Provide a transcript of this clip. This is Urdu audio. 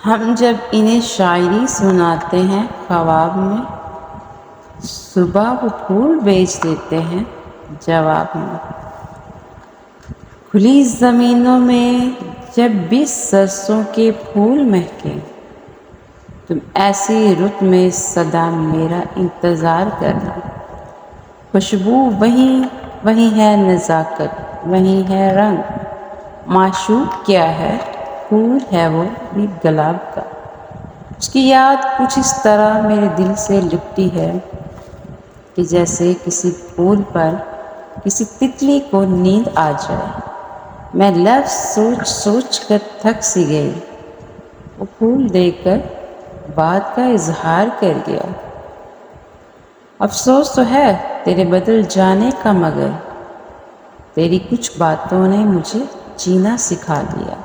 ہم جب انہیں شاعری سناتے ہیں خواب میں، صبح وہ پھول بیچ دیتے ہیں جواب میں۔ کھلی زمینوں میں جب بھی سرسوں کے پھول مہکیں، تم ایسی رت میں سدا میرا انتظار کرنا۔ خوشبو وہی ہے، نزاکت وہی ہے، رنگ معشوق کیا ہے، پھول ہے وہ بھی گلاب کا۔ اس کی یاد کچھ اس طرح میرے دل سے لپٹی ہے کہ جیسے کسی پھول پر کسی تتلی کو نیند آ جائے۔ میں لفظ سوچ سوچ کر تھک سی گئی، وہ پھول دے کر بات کا اظہار کر گیا۔ افسوس تو ہے تیرے بدل جانے کا، مگر تیری کچھ باتوں نے مجھے جینا سکھا دیا۔